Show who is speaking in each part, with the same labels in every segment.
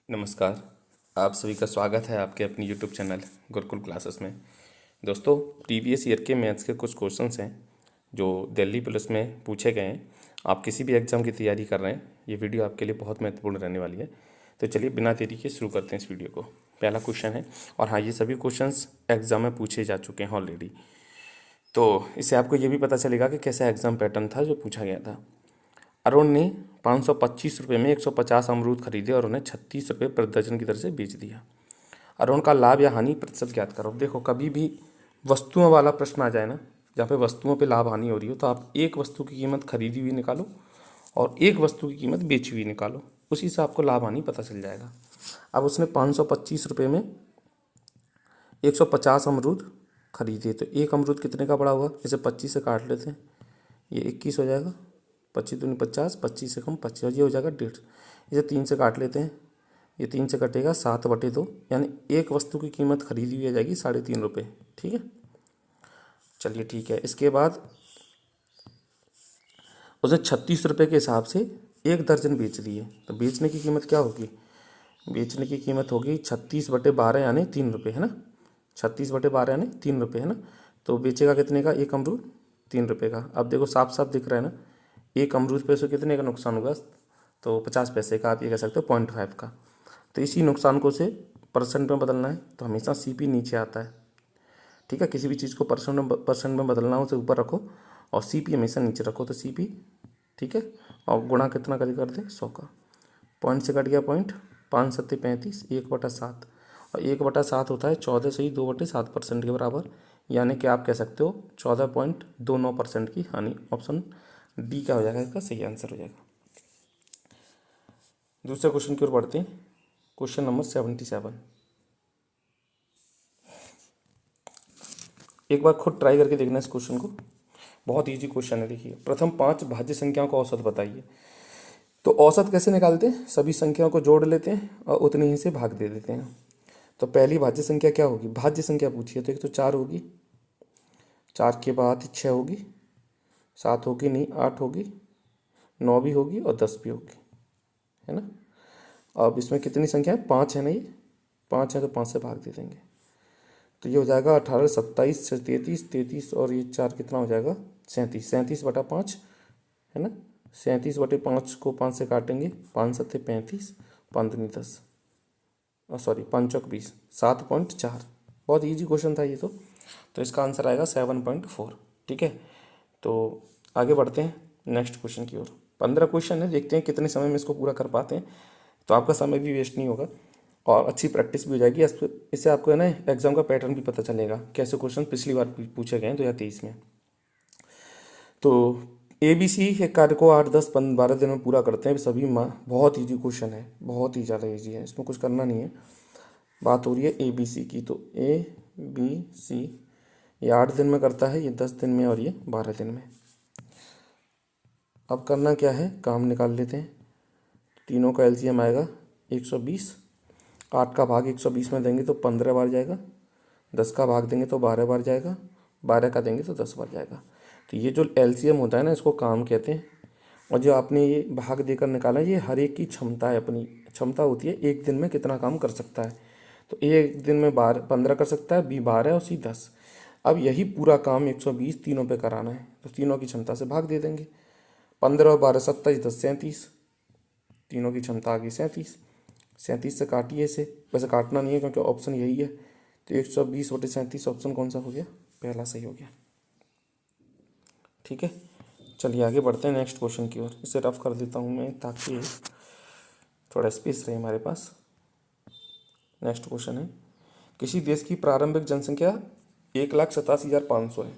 Speaker 1: नमस्कार। आप सभी का स्वागत है आपके अपनी यूट्यूब चैनल गुरुकुल क्लासेस में। दोस्तों, प्रीवियस ईयर के मैथ्स के कुछ क्वेश्चंस हैं जो दिल्ली पुलिस में पूछे गए हैं। आप किसी भी एग्ज़ाम की तैयारी कर रहे हैं, ये वीडियो आपके लिए बहुत महत्वपूर्ण रहने वाली है। तो चलिए बिना देरी के शुरू करते हैं इस वीडियो को। पहला क्वेश्चन है, और हाँ, ये सभी क्वेश्चंस एग्ज़ाम में पूछे जा चुके हैं ऑलरेडी, तो इससे आपको ये भी पता चलेगा कि कैसा एग्ज़ाम पैटर्न था जो पूछा गया था। अरुण ने 525 रुपये में 150 अमरूद खरीदे और उन्हें 36 रुपये प्रति दर्जन की दर से बेच दिया। अरुण का लाभ या हानि प्रतिशत ज्ञात करो। देखो, कभी भी वस्तुओं वाला प्रश्न आ जाए ना, जहाँ पे वस्तुओं पे लाभ हानि हो रही हो, तो आप एक वस्तु की कीमत खरीदी हुई निकालो और एक वस्तु की कीमत बेची हुई निकालो, उसी से आपको लाभ हानि पता चल जाएगा। अब उसने 525 रुपये में 150 अमरूद खरीदे, तो एक अमरूद कितने का पड़ा हुआ, इसे 25 से काट लेते हैं, ये 21 हो जाएगा। 25 दूनी 50, 25 से कम 25, और ये हो जाएगा 1.5। इसे 3 से काट लेते हैं, ये 3 से कटेगा 7/2, यानी एक वस्तु की कीमत खरीदी हुई आ जाएगी 3.5 रुपये। ठीक है, चलिए ठीक है। इसके बाद उसे 36 रुपये के हिसाब से एक दर्जन बेच दिए, तो बेचने की कीमत क्या होगी, बेचने की कीमत होगी 36/12 यानी 3 रुपये, है ना। 36/12 यानी 3 रुपये, है ना। तो बेचेगा कितने का, एक अमरूद 3 रुपये का। अब देखो साफ साफ दिख रहा है ना, एक अमरूद पे से कितने का नुकसान होगा, तो 50 पैसे का, आप ये कह सकते हो 0.5 का। तो इसी नुकसान को से परसेंट में बदलना है, तो हमेशा सीपी नीचे आता है। ठीक है, किसी भी चीज़ को परसेंट में बदलना हो उसे ऊपर रखो और सीपी हमेशा नीचे रखो, तो सीपी, ठीक है। और गुणा कितना कर दे 100 का, पॉइंट से कट गया पॉइंट, 5 सत्ते 35, 1/7, और 1/7 होता है 14 से ही 2/7% के बराबर, यानी कि आप कह सकते हो 14.29% की हानि। ऑप्शन डी क्या हो जाएगा, इसका सही आंसर हो जाएगा। दूसरे क्वेश्चन की ओर बढ़ते हैं। क्वेश्चन नंबर 77, एक बार खुद ट्राई करके देखना इस क्वेश्चन को, बहुत इजी क्वेश्चन है। देखिए, प्रथम 5 भाज्य संख्याओं का औसत बताइए। तो औसत कैसे निकालते हैं, सभी संख्याओं को जोड़ लेते हैं और उतनी ही से भाग दे देते हैं। तो पहली भाज्य संख्या क्या होगी, भाज्य संख्या पूछिए, तो एक तो 4 होगी, 4 के बाद 6 होगी, 7 होगी नहीं, 8 होगी, 9 भी होगी और 10 भी होगी, है ना। अब इसमें कितनी संख्या है, 5 है ना, ये 5 है, तो 5 से भाग दे देंगे, तो ये हो जाएगा 18, 27 से 33, 33 और ये 4 कितना हो जाएगा 37, 37/5, है ना। 37/5 को 5 से काटेंगे, 5 सत्ते 35, 5 दूनी 10, और सॉरी 5 चौक 20, 7.4। बहुत इजी क्वेश्चन था ये तो इसका आंसर आएगा 7.4। ठीक है, तो आगे बढ़ते हैं नेक्स्ट क्वेश्चन की ओर। 15 क्वेश्चन है, देखते हैं कितने समय में इसको पूरा कर पाते हैं, तो आपका समय भी वेस्ट नहीं होगा और अच्छी प्रैक्टिस भी हो जाएगी। इससे आपको है ना एग्जाम का पैटर्न भी पता चलेगा, कैसे क्वेश्चन पिछली बार पूछे गए हैं 2023 में। तो ABC के कार्य को 8, 10, 12 दिन में पूरा करते हैं सभी। बहुत ईजी क्वेश्चन है, बहुत ही ज़्यादा ईजी है, इसमें कुछ करना नहीं है। बात हो रही है ABC की, तो ABC ये 8 दिन में करता है, ये 10 दिन में और ये 12 दिन में। अब करना क्या है, काम निकाल लेते हैं। तीनों का LCM आएगा 120, 8 का भाग 120 में देंगे तो 15 बार जाएगा, 10 का भाग देंगे तो 12 बार जाएगा, 12 का देंगे तो 10 बार जाएगा। तो ये जो LCM होता है ना, इसको काम कहते हैं। और जो आपने ये भाग देकर निकाला, ये हर एक की क्षमता है, अपनी क्षमता होती है एक दिन में कितना काम कर सकता है। तो एक दिन में 15 कर सकता है, 12 और सी 10। अब यही पूरा काम 120 तीनों पे कराना है, तो तीनों की क्षमता से भाग दे देंगे। 15 और 12 27, 10 37, तीनों की क्षमता आ गई 37। 37 से काटिए इसे, वैसे काटना नहीं है क्योंकि ऑप्शन यही है, तो 120/37 ऑप्शन कौन सा हो गया, पहला सही हो गया। ठीक है, चलिए आगे बढ़ते हैं नेक्स्ट क्वेश्चन की ओर। इसे रफ कर देता हूँ मैं ताकि थोड़ा स्पेस रहे हमारे पास। नेक्स्ट क्वेश्चन है, किसी देश की प्रारंभिक जनसंख्या 1,87,500 है।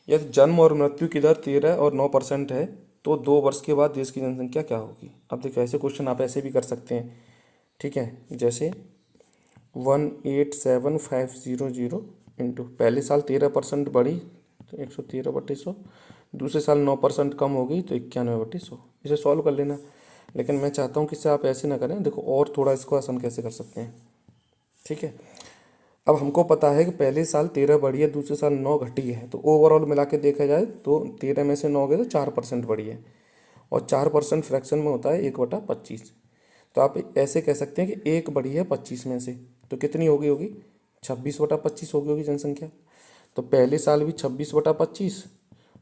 Speaker 1: यदि जन्म और मृत्यु की दर 13 और 9% है, तो 2 वर्ष के बाद देश की जनसंख्या क्या होगी। अब देखो, ऐसे क्वेश्चन आप ऐसे भी कर सकते हैं। ठीक है, जैसे 187,500 इंटू, पहले साल 13% बढ़ी तो 113/100, दूसरे साल 9% कम हो गई तो 91/100। इसे सॉल्व कर लेना, लेकिन मैं चाहता हूँ कि इससे आप ऐसे ना करें। देखो और थोड़ा इसको आसान कैसे कर सकते हैं। ठीक है, अब हमको पता है कि पहले साल 13 बढ़ी है, दूसरे साल 9 घटी है, तो ओवरऑल मिला के देखा जाए तो 13 में से 9 गए तो 4% बढ़ी है, और 4% फ्रैक्शन में होता है 1/25। तो आप ऐसे कह सकते हैं कि एक बड़ी है 25 में से, तो कितनी होगी 26/25 होगी जनसंख्या। तो पहले साल भी 26/25,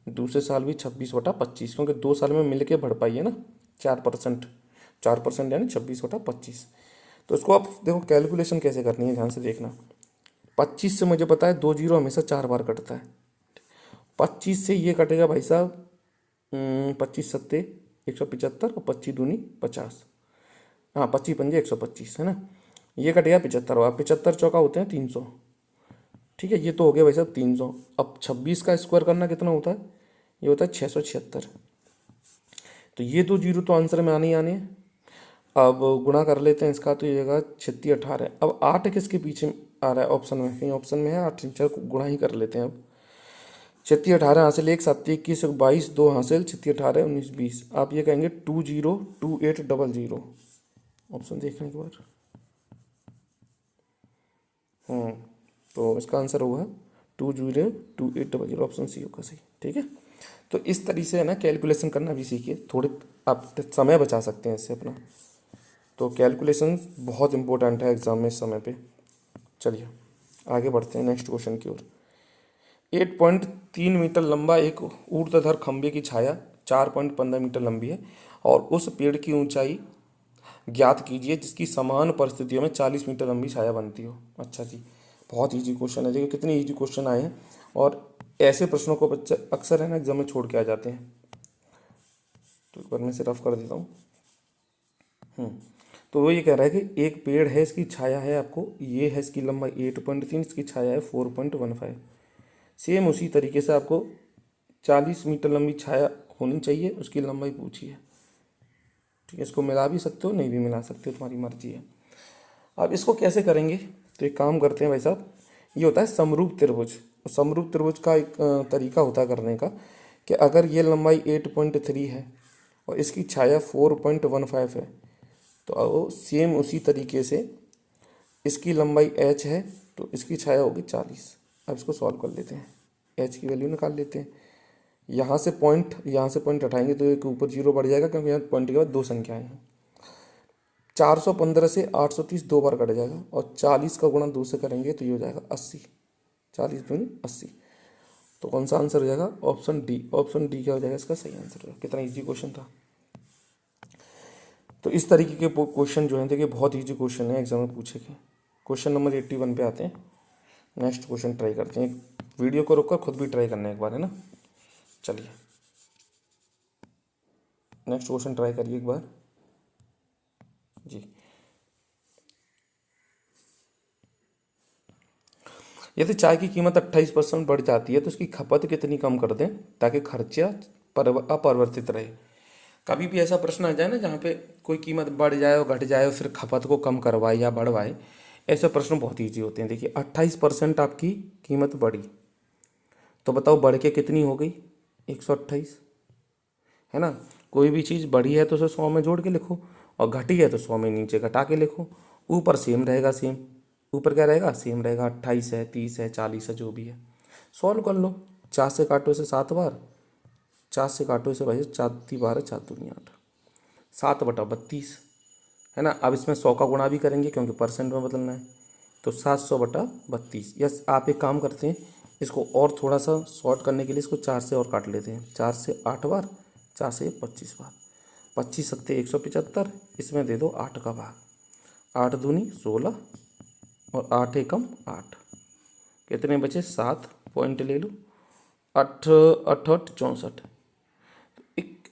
Speaker 1: दूसरे साल भी 26/25, क्योंकि 2 साल में मिल के भरपाई है ना 4%, 4% यानी 26/25। तो इसको आप देखो कैलकुलेशन कैसे करनी है, ध्यान से देखना। 25 से मुझे पता है 2 जीरो हमेशा 4 बार कटता है। 25 से ये कटेगा भाई साहब 25 सत्ते 175 और 25 दूनी 50, हाँ 25 पंजे 125 है ना। ये कटेगा 75 और 75 चौका होते हैं 300। ठीक है, ये तो हो गया भाई साहब 300। अब 26 का स्क्वायर करना कितना होता है, ये होता है 676। तो ये 2 जीरो तो आंसर में आने ही आने हैं। अब गुणा कर लेते हैं इसका, तो ये होगा 36/18। अब 8 किसके पीछे आ रहा है ऑप्शन में, कहीं ऑप्शन में है 8, चल गुणा ही कर लेते हैं। अब 36/18 हासिल 1 7 21 22 2 हासिल 36/18 19 20। आप ये कहेंगे 202800। ऑप्शन देखने के बाद तो इसका आंसर होगा 202800, ऑप्शन सी होगा सही। ठीक है, तो इस तरीके से है ना कैलकुलेशन करना भी सीखिए, थोड़े आप समय बचा सकते हैं इससे अपना। तो कैलकुलेशन बहुत इंपॉर्टेंट है एग्जाम में इस समय पे। चलिए आगे बढ़ते हैं नेक्स्ट क्वेश्चन की ओर। 8.3 मीटर लंबा एक ऊर्ध्वाधर खंभे की छाया 4.15 मीटर लंबी है और उस पेड़ की ऊंचाई ज्ञात कीजिए जिसकी समान परिस्थितियों में 40 मीटर लंबी छाया बनती हो। अच्छा जी, बहुत इजी क्वेश्चन है, देखिए कितने इजी क्वेश्चन आए हैं। और ऐसे प्रश्नों को बच्चे अक्सर है ना एग्जाम में छोड़ के आ जाते हैं। तो एक बार मैं से रफ कर देता हूँ। तो वो ये कह रहा है कि एक पेड़ है, इसकी छाया है आपको, ये है इसकी लंबाई 8.3, इसकी छाया है 4.15। सेम उसी तरीके से आपको 40 मीटर लंबी छाया होनी चाहिए, उसकी लंबाई पूछी है। ठीक है, इसको मिला भी सकते हो नहीं भी मिला सकते हो, तुम्हारी मर्जी है। अब इसको कैसे करेंगे, तो एक काम करते हैं भाई साहब, ये होता है समरूप त्रिभुज। समरूप त्रिभुज का एक तरीका होता है करने का कि अगर ये लंबाई 8.3 है और इसकी छाया 4.15 है, तो सेम उसी तरीके से इसकी लंबाई h है तो इसकी छाया होगी 40। अब इसको सॉल्व कर लेते हैं, h की वैल्यू निकाल लेते हैं। यहाँ से पॉइंट हटाएंगे तो एक ऊपर जीरो बढ़ जाएगा, क्योंकि यहाँ पॉइंट के बाद 2 संख्याएं हैं। 415 से 830 2 बार कट जाएगा और 40 का गुणा 2 से करेंगे तो ये हो जाएगा 80। 40 दूनी 80। तो कौन सा आंसर हो जाएगा, ऑप्शन डी। ऑप्शन डी क्या हो जाएगा इसका सही आंसर होगा। कितना इजी क्वेश्चन था। तो इस तरीके के क्वेश्चन जो हैं देखिए बहुत इजी क्वेश्चन है, एग्जाम में पूछे गए। क्वेश्चन नंबर 81 पे आते हैं। नेक्स्ट क्वेश्चन ट्राई करते हैं, वीडियो को रोककर खुद भी ट्राई करना है एक बार, है ना। चलिए नेक्स्ट क्वेश्चन ट्राई करिए एक बार जी। यदि चाय की कीमत 28% बढ़ जाती है तो उसकी खपत कितनी कम कर दें ताकि खर्चा अपरिवर्तित रहे। कभी भी ऐसा प्रश्न आ जाए ना जहाँ पे कोई कीमत बढ़ जाए और घट जाए और फिर खपत को कम करवाए या बढ़वाए, ऐसे प्रश्न बहुत ईजी होते हैं। देखिए 28% आपकी कीमत बढ़ी, तो बताओ बढ़ के कितनी हो गई, 128, है ना। कोई भी चीज़ बढ़ी है तो उसे 100 में जोड़ के लिखो और घटी है तो 100 में नीचे घटा के लिखो। ऊपर सेम रहेगा, सेम ऊपर क्या रहेगा, सेम रहेगा। 28 है, 30 है, 40 है, जो भी है सॉल्व कर लो। 4 से काटो इसे 7 बार, 4 से काटो इसे भाई 4×3 = 4 दूनी 8, 7/32, है ना। अब इसमें 100 का गुणा भी करेंगे क्योंकि परसेंट में बदलना है, तो 700/32। यस, आप एक काम करते हैं, इसको और थोड़ा सा शॉर्ट करने के लिए इसको 4 से और काट लेते हैं। 4 से 8 बार, 4 से 25 बार, 25 सत्ते 175, इसमें दे दो 8 का भाग, 8 दूनी 16 और 8 एकम 8, कितने बचे 7। पॉइंट ले लो, 8 8 8 64,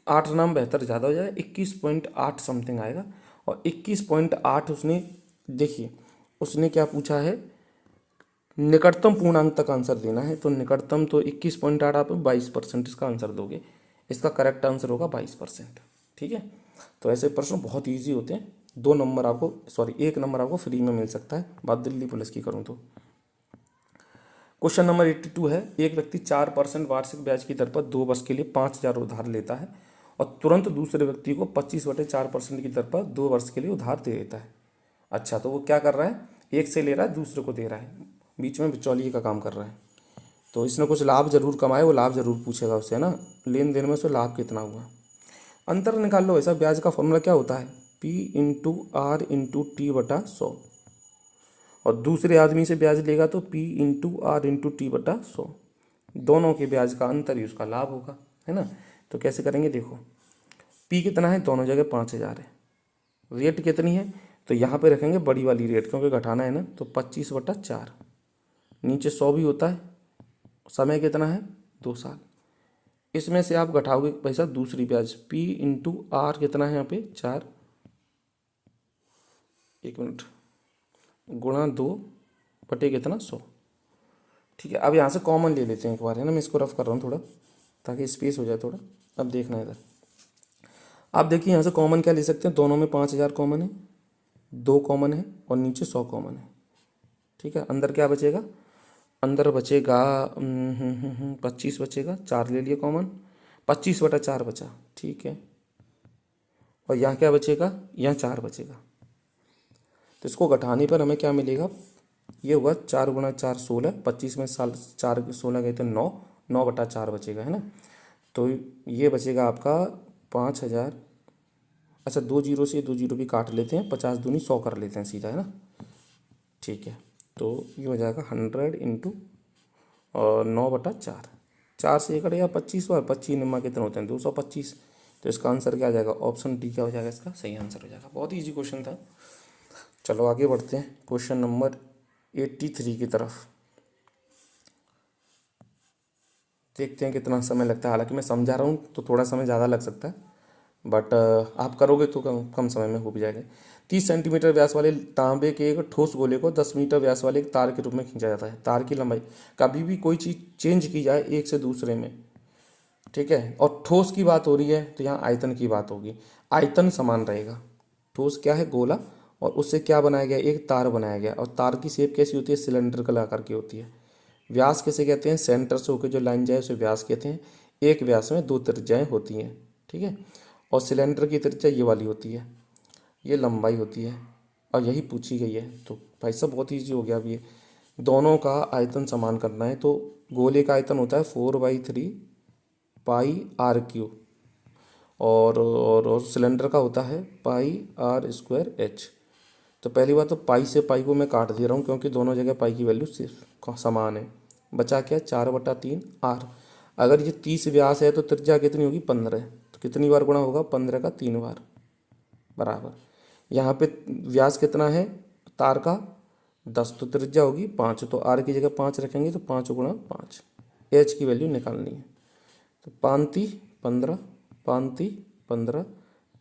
Speaker 1: 8 नाम बेहतर ज़्यादा हो जाएगा, 21.8 समथिंग आएगा। और 21.8 उसने, देखिए उसने क्या पूछा है, निकटतम पूर्णांक तक आंसर देना है। तो निकटतम तो 21.8, आप 22% इसका आंसर दोगे, इसका करेक्ट आंसर होगा 22%। ठीक है, तो ऐसे प्रश्न बहुत ईजी होते हैं। 2 नंबर आपको, सॉरी 1 नंबर आपको फ्री में मिल सकता है, बात दिल्ली पुलिस की करूँ तो। क्वेश्चन नंबर 82 है, एक व्यक्ति 4% वार्षिक ब्याज की दर पर 2 वर्ष के लिए 5,000 उधार लेता है और तुरंत दूसरे व्यक्ति को 25/4% की दर पर 2 वर्ष के लिए उधार दे देता है। अच्छा, तो वो क्या कर रहा है, एक से ले रहा है दूसरे को दे रहा है, बीच में बिचौलिए का काम कर रहा है। तो इसने कुछ लाभ जरूर कमाए, वो लाभ जरूर पूछेगा उससे, है ना। लेन देन में उससे लाभ कितना हुआ, अंतर निकाल लो। ऐसा ब्याज का फॉर्मूला क्या होता है, P into R into T बटा 100, और दूसरे आदमी से ब्याज लेगा तो P into R into T बटा 100, दोनों के ब्याज का अंतर ही उसका लाभ होगा, है ना। तो कैसे करेंगे, देखो P कितना है, दोनों जगह 5000 है, रेट कितनी है, तो यहाँ पे रखेंगे बड़ी वाली रेट क्योंकि घटाना है ना, तो 25/4, नीचे 100 भी होता है, समय कितना है 2 साल, इसमें से आप घटाओगे पैसा दूसरी ब्याज P इंटू आर कितना है यहाँ पे 4, 1 मिनट, गुणा 2 बटे कितना 100। ठीक है, अब यहाँ से कॉमन ले लेते हैं एक बार, है ना, मैं इसको रफ कर रहा हूँ थोड़ा ताकि स्पेस हो जाए थोड़ा। अब देखना है इधर, आप देखिए यहाँ से कॉमन क्या ले सकते हैं, दोनों में 5000 कॉमन है, 2 कॉमन है और नीचे 100 कॉमन है। ठीक है, अंदर क्या बचेगा, अंदर बचेगा 25 बचेगा, 4 ले लिए कॉमन, 25/4 बचा। ठीक है, और यहाँ क्या बचेगा, यहाँ 4 बचेगा, तो इसको घटाने पर हमें क्या मिलेगा, ये हुआ 4 गुणा 4 16, 25 में साल 4 16 गए तो 9, 9/4 बचेगा, है ना। तो ये बचेगा आपका 5000, अच्छा 2 जीरो से 2 जीरो भी काट लेते हैं, 50 दूनी 100 कर लेते हैं सीधा, है ना। ठीक है, तो ये हो जाएगा 100 इंटू और 9/4, 4 से एक या 25 बार, 25 निम्मा कितने होते हैं 225, तो इसका आंसर क्या आ जाएगा, ऑप्शन डी क्या हो जाएगा, इसका सही आंसर हो जाएगा। बहुत ईजी क्वेश्चन था। चलो आगे बढ़ते हैं क्वेश्चन नंबर 83 की तरफ, देखते हैं कितना समय लगता है। हालांकि मैं समझा रहा हूँ तो थोड़ा समय ज़्यादा लग सकता है, बट आप करोगे तो कम समय में हो भी जाएगा। 30 सेंटीमीटर व्यास वाले तांबे के एक ठोस गोले को 10 मीटर व्यास वाले एक तार के रूप में खींचा जाता है। तार की लंबाई, कभी भी कोई चीज़ चेंज की जाए एक से दूसरे में, ठीक है, और ठोस की बात हो रही है तो यहाँ आयतन की बात होगी, आयतन समान रहेगा। ठोस क्या है, गोला, और उससे क्या बनाया गया, एक तार बनाया गया, और तार की शेप कैसी होती है, सिलेंडर आकार की होती है। व्यास किसे कहते हैं, सेंटर से होकर जो लाइन जाए उसे व्यास कहते हैं। एक व्यास में 2 त्रिज्याएं होती हैं, ठीक है, और सिलेंडर की त्रिज्या ये वाली होती है, ये लंबाई होती है, और यही पूछी गई है। तो भाई साहब बहुत ईजी हो गया। अब ये दोनों का आयतन समान करना है, तो गोले का आयतन होता है 4/3 पाई आर क्यूब, और सिलेंडर का होता है पाई आर स्क्वायर एच। तो पहली बात तो पाई से पाई को मैं काट दे रहा हूँ क्योंकि दोनों जगह पाई की वैल्यू सिर्फ समान है। बचा क्या, 4/3 आर। अगर ये 30 व्यास है तो त्रिज्या कितनी होगी, 15, तो कितनी बार गुणा होगा, 15 का 3 बार, बराबर। यहाँ पे व्यास कितना है तार का, 10, तो त्रिज्या होगी 5, तो आर की जगह 5 रखेंगे तो 5 गुणा 5, एच की वैल्यू निकालनी है। तो 5×3 = 15, 5×3 = 15,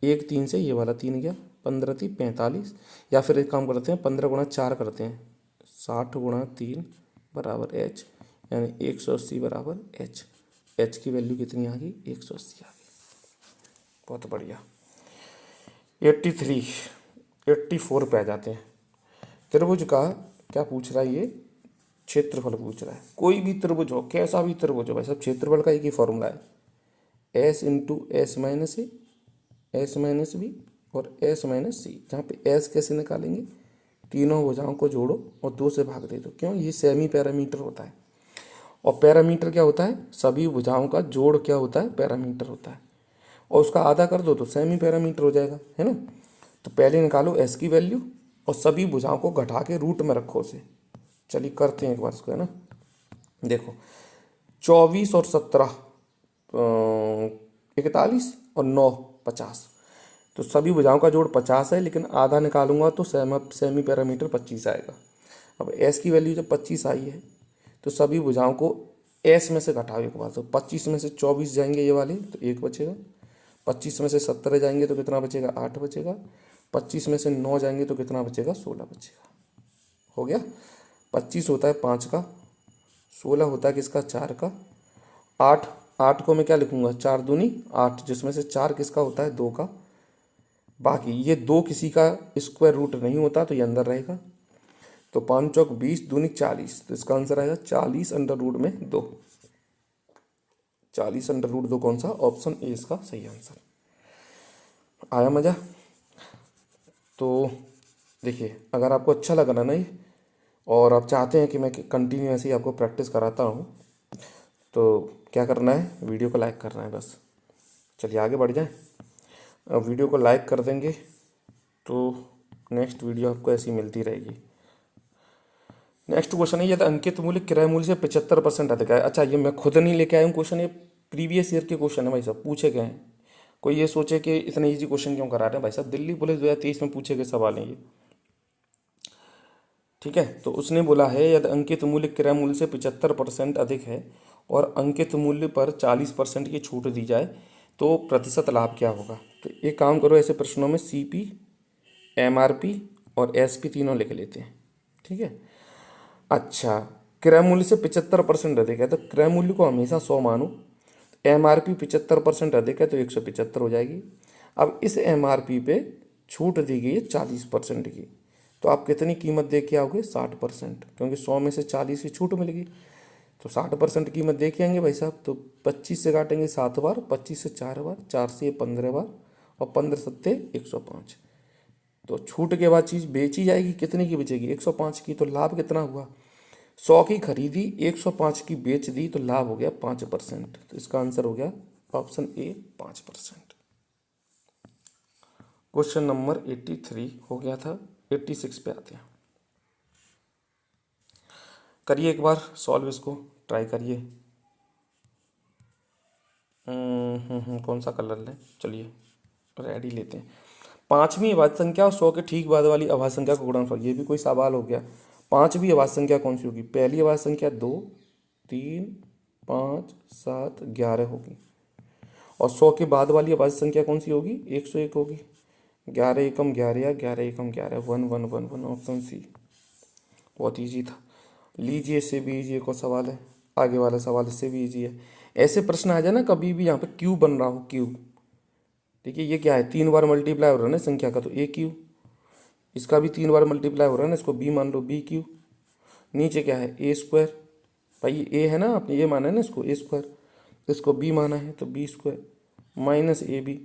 Speaker 1: 1 3 से ये वाला 3 गया, 15×3 = 45, या फिर एक काम करते हैं 15 × 4 करते हैं, 60 × 3 = एच, यानी 180 = एच। एच की वैल्यू कितनी आ गई, 180 आ गई। बहुत बढ़िया। 83 84 पे आ जाते हैं। त्रिभुज का क्या पूछ रहा है, ये क्षेत्रफल पूछ रहा है। कोई भी त्रिभुज हो, कैसा भी त्रिभुज हो, भाई साहब क्षेत्रफल का एक ही फॉर्मूला है, एस इंटू एस माइनस ए, एस माइनस बी और एस माइनस सी। जहाँ पे एस कैसे निकालेंगे, तीनों भुजाओं को जोड़ो और 2 से भाग दे दो। क्यों, ये सेमी पैरामीटर होता है, और पैरामीटर क्या होता है, सभी भुजाओं का जोड़ क्या होता है, पैरामीटर होता है, और उसका आधा कर दो तो सेमी पैरामीटर हो जाएगा, है ना। तो पहले निकालो एस की वैल्यू और सभी भुजाओं को घटा के रूट में रखो उसे। चलिए करते हैं एक बार इसको, है ना। देखो 24 और 17 41 और 9 50, तो सभी भुजाओं का जोड़ 50 है, लेकिन आधा निकालूंगा तो सेमी पैरामीटर 25 आएगा। अब एस की वैल्यू जब 25 आई है तो सभी भुजाओं को एस में से घटाओ एक बार, तो 25 में से 24 जाएंगे ये वाले तो 1 बचेगा, 25 में से 17 जाएंगे तो कितना बचेगा, 8 बचेगा, 25 में से 9 जाएंगे तो कितना बचेगा, 16 बचेगा। हो गया, 25 होता है 5 का, 16 होता है किसका, 4 का, 8 8 को मैं क्या लिखूंगा, 4 दूनी 8, जिसमें से 4 किसका होता है, 2 का। बाकी ये 2 किसी का स्क्वायर रूट नहीं होता तो ये अंदर रहेगा। तो 5 चौक 20, दूनी 40, तो इसका आंसर आएगा 40√2। 40√2 कौन सा, ऑप्शन ए इसका सही आंसर। आया मज़ा। तो देखिए अगर आपको अच्छा लग रहा ना ये, और आप चाहते हैं कि मैं कंटिन्यू ऐसे ही आपको प्रैक्टिस कराता हूँ, तो क्या करना है, वीडियो को लाइक करना है बस। चलिए आगे बढ़ जाएं। अब वीडियो को लाइक कर देंगे तो नेक्स्ट वीडियो आपको ऐसी मिलती रहेगी। नेक्स्ट क्वेश्चन है, यदि अंकित मूल्य क्रय मूल्य से 75% अधिक है। अच्छा, ये मैं खुद नहीं लेके आया हूँ क्वेश्चन, ये प्रीवियस ईयर के क्वेश्चन है भाई साहब, पूछे गए हैं। कोई ये सोचे कि इतने इजी क्वेश्चन क्यों करा रहे हैं भाई साहब, दिल्ली पुलिस 2023 में पूछे गए सवाल हैं ये। ठीक है, तो उसने बोला है यदि अंकित मूल्य क्रय मूल्य से 75% अधिक है और अंकित मूल्य पर 40% की छूट दी जाए तो प्रतिशत लाभ क्या होगा। तो एक काम करो, ऐसे प्रश्नों में CP, MRP और SP तीनों लिख लेते हैं। ठीक है, अच्छा, क्रय मूल्य से 75% अधिक है तो क्रय मूल्य को हमेशा 100 मानो। MRP 75% अधिक है तो 175 हो जाएगी। अब इस MRP पे छूट दी गई है 40% की, तो आप कितनी कीमत दे के आओगे, 60%, क्योंकि 100 में से 40 की छूट मिलेगी तो 60% कीमत दे के आएंगे भाई साहब। तो 25 से काटेंगे 7 बार, 25 से 4 बार, 4 से 15 बार और 15 सत्ते 105। तो छूट के बाद चीज़ बेची जाएगी, कितने की बेचेगी, 105 की। तो लाभ कितना हुआ, 100 की खरीदी, 105 की बेच दी, तो लाभ हो गया 5%। तो इसका आंसर हो गया ऑप्शन ए, 5%। क्वेश्चन नंबर 83 हो गया था, 86 पे आते हैं। करिए एक बार सॉल्व, इसको ट्राई करिए। कौन सा कलर लें, चलिए रेड ही लेते हैं। पांचवी अभाज्य संख्या और 100 के ठीक बाद वाली अभाज्य संख्या का गुणनफल, ये भी कोई सवाल हो गया। पांचवी अभाज्य संख्या कौन सी होगी, पहली अभाज्य संख्या 2, 3, 5, 7, 11 होगी। और 100 के बाद वाली अभाज्य संख्या कौन सी होगी, 101 होगी। 11 एकम 11 या 11 एकम 11, 1 1 1 1, ऑप्शन सी। बहुत ईजी था, लीजिए, इससे भी ईजी एक और सवाल है, आगे वाला सवाल इससे भी ईजी है। ऐसे प्रश्न आ जाए ना कभी भी, यहाँ पे क्यू बन रहा हो, क्यू, देखिए ये क्या है, 3 बार मल्टीप्लाई हो रहा है ना संख्या का, तो AQ। इसका भी 3 बार मल्टीप्लाई हो रहा है ना, इसको B मान लो, BQ। नीचे क्या है, A², भाई ये A है ना, आपने ये माना है ना इसको A², इसको B माना है तो B² माइनस AB।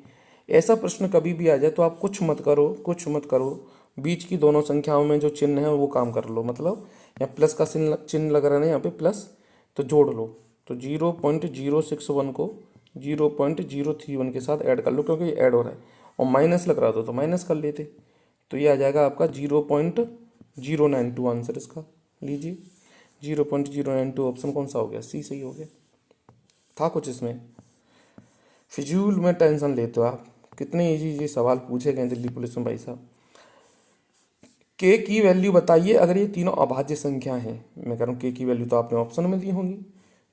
Speaker 1: ऐसा प्रश्न कभी भी आ जाए तो आप कुछ मत करो, कुछ मत करो, बीच की दोनों संख्याओं में जो चिन्ह है वो काम कर लो। मतलब यहाँ प्लस का चिन्ह लग रहा है ना यहाँ पे प्लस, तो जोड़ लो। तो 0.061 को 0.031 के साथ ऐड कर लो, क्योंकि ये ऐड हो रहा है, और माइनस लग रहा था तो माइनस कर लेते। तो ये आ जाएगा आपका 0.092 आंसर इसका। लीजिए 0.092, ऑप्शन कौन सा हो गया, C सही हो गया। था कुछ इसमें, फिजूल में टेंशन लेते हो आप, कितने इजी सवाल पूछे गए दिल्ली पुलिस में भाई साहब। के की वैल्यू बताइए अगर ये तीनों अभाज्य संख्या हैं। मैं कह रहा हूँ के की वैल्यू तो आपने ऑप्शन में दी होंगी,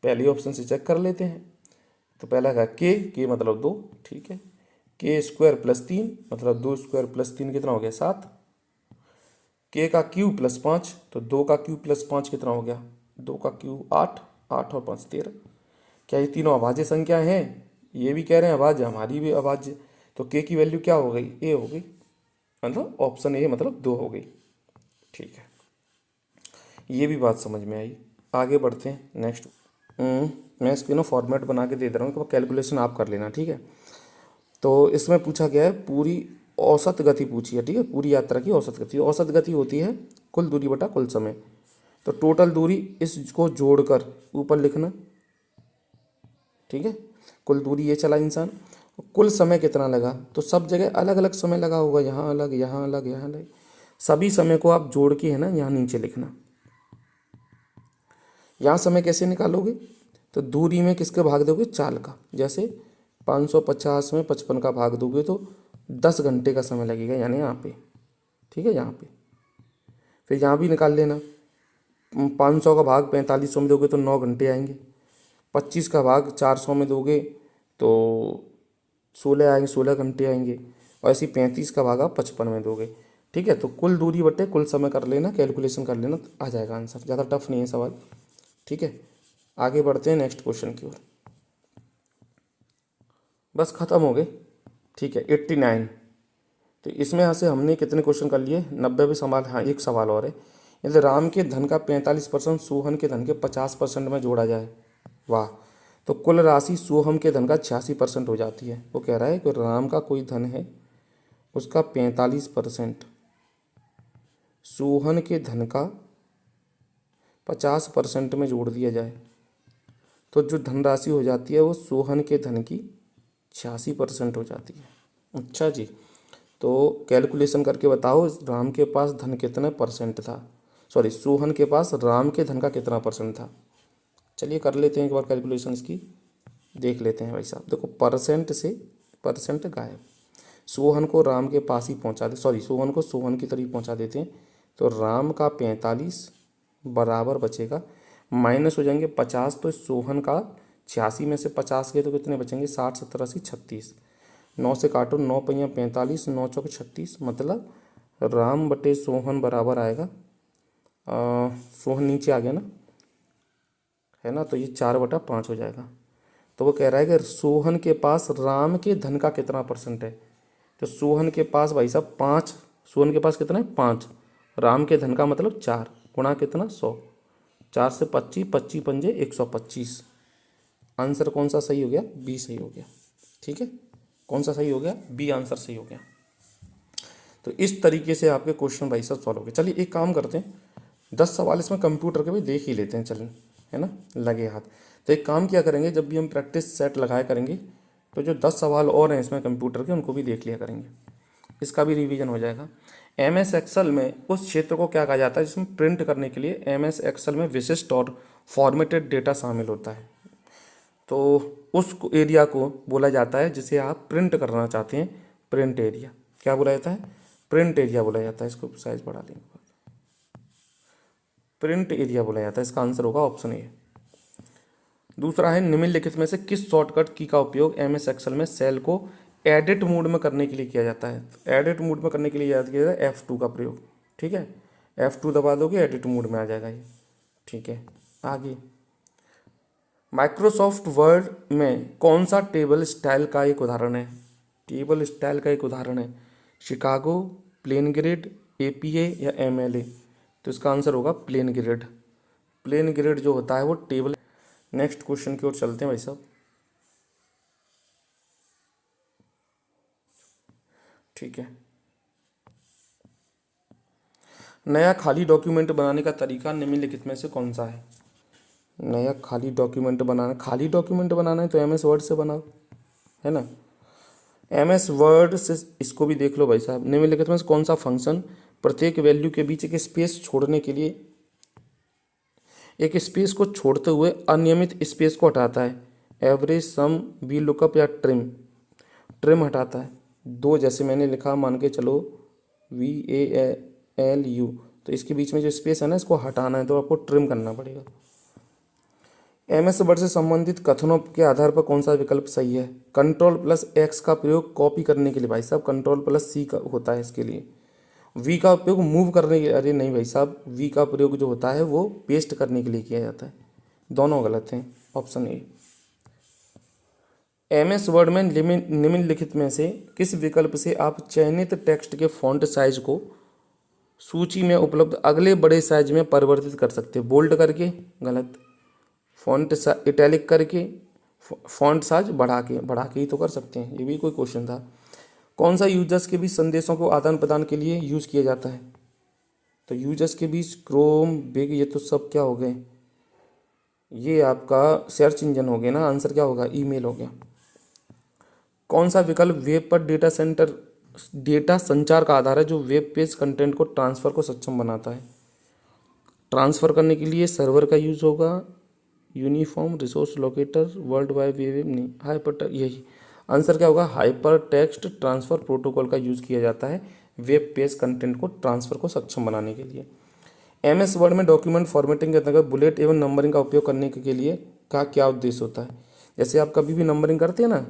Speaker 1: पहले ऑप्शन से चेक कर लेते हैं। तो पहला का के मतलब 2, ठीक है। K² + 3 मतलब 2² + 3 कितना हो गया, 7। के का क्यू + 5, तो 2 का क्यू + 5 कितना हो गया, 2 का क्यू 8, 8 और 5 13। क्या ये तीनों अभाज्य संख्या हैं, ये भी कह रहे हैं अभाज्य, हमारी भी अभाज्य। तो के की वैल्यू क्या हो गई, ए हो गई, मतलब ऑप्शन ए मतलब 2 हो गई। ठीक है, ये भी बात समझ में आई। आगे बढ़ते हैं नेक्स्ट। मैं इसके ना फॉर्मेट बना के दे दे रहा हूँ, कैलकुलेशन आप कर लेना, ठीक है। तो इसमें पूछा गया है पूरी औसत गति पूछी है, ठीक है, पूरी यात्रा की औसत गति। औसत गति होती है कुल दूरी बटा कुल समय। तो टोटल दूरी इसको जोड़कर ऊपर लिखना, ठीक है। कुल दूरी ये चला इंसान, कुल समय कितना लगा, तो सब जगह अलग अलग समय लगा होगा, यहाँ अलग, यहाँ अलग, यहाँ अलग। सभी समय को आप जोड़ के है ना यहाँ नीचे लिखना। यहाँ समय कैसे निकालोगे, तो दूरी में किसके भाग दोगे, चाल का। जैसे 550 में 55 का भाग दोगे तो 10 घंटे का समय लगेगा, यानी यहाँ पे, ठीक है, यहाँ पे। फिर यहाँ भी निकाल लेना, 500 का भाग 4500 में दोगे तो 9 घंटे आएंगे। 25 का भाग 400 में दोगे तो 16 आएंगे, 16 घंटे आएंगे। और ऐसे 35 का भाग आप 55 में दोगे, ठीक है। तो कुल दूरी बटे कुल समय कर लेना, कैलकुलेशन कर लेना, तो आ जाएगा आंसर। ज़्यादा टफ नहीं है सवाल, ठीक है। आगे बढ़ते हैं नेक्स्ट क्वेश्चन की ओर। बस ख़त्म हो गए, ठीक है। 89, तो इसमें यहाँ से हमने कितने क्वेश्चन कर लिए, 90 भी सवाल। हाँ, एक सवाल और है, यदि राम के धन का 45% सोहन के धन के 50% में जोड़ा जाए, वाह, तो कुल राशि सोहम के धन का 86% हो जाती है। वो कह रहा है कि राम का कोई धन है, उसका 45% सोहन के धन का 50% में जोड़ दिया जाए, तो जो धनराशि हो जाती है वो सोहन के धन की 86% हो जाती है। अच्छा जी, तो कैलकुलेशन करके बताओ राम के पास धन कितने परसेंट था, सॉरी सोहन के पास राम के धन का कितना परसेंट था। चलिए कर लेते हैं एक बार कैलकुलेशन इसकी, देख लेते हैं भाई साहब। देखो परसेंट से परसेंट गायब, सोहन को राम के पास ही पहुंचा दे, सॉरी सोहन को सोहन की तरफ पहुंचा देते हैं। तो राम का 45 बराबर बचेगा, माइनस हो जाएंगे 50, तो सोहन का 86 में से 50 गए तो कितने बचेंगे 60 70 80 36, 9 से काटो 9 पहिया 45, 9 चौक 36, मतलब राम बटे सोहन बराबर आएगा सोहन नीचे आ गया ना, है ना, तो ये 4/5 हो जाएगा। तो वो कह रहा है कि सोहन के पास राम के धन का कितना परसेंट है। तो सोहन के पास भाई साहब 5, सोहन के पास कितना है 5, राम के धन का मतलब 4 गुणा कितना 100, 4 से 25, 25 पंजे 125। आंसर कौन सा सही हो गया, बी सही हो गया। ठीक है, कौन सा सही हो गया, बी आंसर सही हो गया। तो इस तरीके से आपके क्वेश्चन भाई साहब सॉल्व हो गए। चलिए एक काम करते हैं, 10 सवाल इसमें कंप्यूटर के भी देख ही लेते हैं, चलें, है ना, लगे हाथ। तो एक काम क्या करेंगे, जब भी हम प्रैक्टिस सेट लगाया करेंगे तो जो 10 सवाल और हैं इसमें कंप्यूटर के उनको भी देख लिया करेंगे, इसका भी रिवीजन हो जाएगा। एम एस एक्सेल में उस क्षेत्र को क्या कहा जाता है जिसमें प्रिंट करने के लिए एम एस एक्सेल में विशिष्ट और फॉर्मेटेड डेटा शामिल होता है। तो उस एरिया को बोला जाता है जिसे आप प्रिंट करना चाहते हैं, प्रिंट एरिया। क्या बोला जाता है, प्रिंट एरिया बोला जाता है। इसको साइज बढ़ा लेंगे, प्रिंट एरिया बोला जाता है। इसका आंसर होगा ऑप्शन ए। दूसरा है निम्नलिखित में से किस शॉर्टकट की का उपयोग एम एस एक्सेल में सेल को एडिट मोड में करने के लिए किया जाता है। एडिट मोड में करने के लिए याद किया जाता है F2 का प्रयोग। ठीक है, F2 दबा दोगे एडिट मोड में आ जाएगा ये। ठीक है, आगे माइक्रोसॉफ्ट वर्ड में कौन सा टेबल स्टाइल का एक उदाहरण है। टेबल स्टाइल का एक उदाहरण है शिकागो, प्लेन ग्रिड, APA या MLA। तो इसका आंसर होगा प्लेन ग्रिड। प्लेन ग्रिड जो होता है वो टेबल। नेक्स्ट क्वेश्चन की ओर चलते हैं भाई साहब। ठीक है, नया खाली डॉक्यूमेंट बनाने का तरीका निम्नलिखित में से कौन सा है। नया खाली डॉक्यूमेंट बनाना, खाली डॉक्यूमेंट बनाना है तो MS वर्ड से बनाओ, है ना। MS वर्ड से इसको भी देख लो भाई साहब। निम्नलिखित में से कौन सा फंक्शन प्रत्येक वैल्यू के बीच एक स्पेस छोड़ने के लिए, एक स्पेस को छोड़ते हुए अनियमित स्पेस को हटाता है। एवरेज, सम, वी लुकअप या ट्रिम। ट्रिम हटाता है। दो जैसे मैंने लिखा, मान के चलो VALU, तो इसके बीच में जो स्पेस है ना इसको हटाना है तो आपको ट्रिम करना पड़ेगा। MS वर्ड से संबंधित कथनों के आधार पर कौन सा विकल्प सही है। Ctrl+X का प्रयोग कॉपी करने के लिए भाई साहब, Ctrl+C का होता है इसके लिए। V का उपयोग मूव करने के लिए, अरे नहीं भाई साहब, V का प्रयोग जो होता है वो पेस्ट करने के लिए किया जाता है। दोनों गलत हैं, ऑप्शन ए। MS वर्ड में निम्नलिखित में से किस विकल्प से आप चयनित टेक्स्ट के फॉन्ट साइज को सूची में उपलब्ध अगले बड़े साइज में परिवर्तित कर सकते हैं। बोल्ड करके गलत, फॉन्ट इटैलिक करके, फॉन्ट साइज बढ़ा के ही तो कर सकते हैं, ये भी कोई क्वेश्चन था। कौन सा यूजर्स के बीच संदेशों को आदान प्रदान के लिए यूज़ किया जाता है। तो यूजर्स के बीच क्रोम, बिग, ये तो सब क्या हो गए, ये आपका सर्च इंजन हो गया ना। आंसर क्या होगा, ईमेल हो गया। कौन सा विकल्प वेब पर डेटा संचार का आधार है जो वेब पेज कंटेंट को ट्रांसफ़र को सक्षम बनाता है। ट्रांसफ़र करने के लिए सर्वर का यूज़ होगा, uniform resource locator, world wide web, नहीं हाइपर, यही आंसर क्या होगा, हाइपर टेक्स्ट ट्रांसफ़र प्रोटोकॉल का यूज़ किया जाता है वेब पेज कंटेंट को ट्रांसफ़र को सक्षम बनाने के लिए। MS वर्ड में डॉक्यूमेंट फॉर्मेटिंग के अंतर्गत बुलेट एवं नंबरिंग का उपयोग करने के लिए का क्या उद्देश्य होता है। जैसे आप कभी भी नंबरिंग करते हैं ना,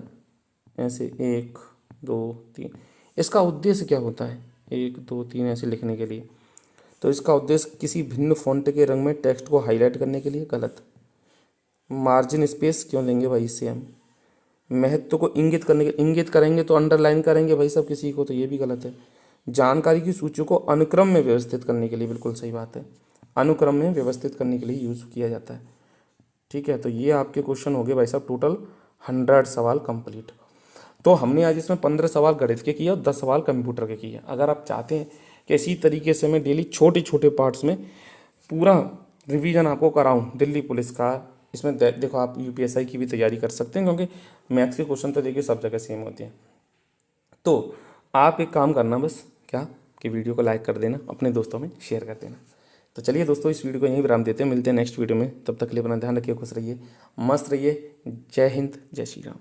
Speaker 1: ऐसे 1 2 3, इसका उद्देश्य क्या होता है 1 2 3 ऐसे लिखने के लिए। तो इसका उद्देश्य किसी भिन्न फॉन्ट के रंग में टेक्स्ट को हाईलाइट करने के लिए, गलत। मार्जिन स्पेस क्यों लेंगे भाई इससे हम, महत्व को इंगित करने के, इंगित करेंगे तो अंडरलाइन करेंगे भाई साहब किसी को, तो ये भी गलत है। जानकारी की सूची को अनुक्रम में व्यवस्थित करने के लिए, बिल्कुल सही बात है, अनुक्रम में व्यवस्थित करने के लिए यूज़ किया जाता है। ठीक है, तो ये आपके क्वेश्चन हो गए भाई साहब टोटल 100 सवाल कंप्लीट। तो हमने आज इसमें 15 सवाल गणित के किए और 10 सवाल कंप्यूटर के किए। अगर आप चाहते हैं कि इसी तरीके से मैं डेली छोटे छोटे पार्ट्स में पूरा रिवीजन आपको कराऊं दिल्ली पुलिस का, इसमें देखो आप UPSI की भी तैयारी कर सकते हैं, क्योंकि मैथ्स के क्वेश्चन तो देखिए सब जगह सेम होते हैं। तो आप एक काम करना बस, क्या कि वीडियो को लाइक कर देना, अपने दोस्तों में शेयर कर देना। तो चलिए दोस्तों, इस वीडियो को यहीं विराम देते हैं, मिलते हैं नेक्स्ट वीडियो में। तब तक के लिए अपना ध्यान रखिए, खुश रहिए, मस्त रहिए। जय हिंद, जय श्री राम।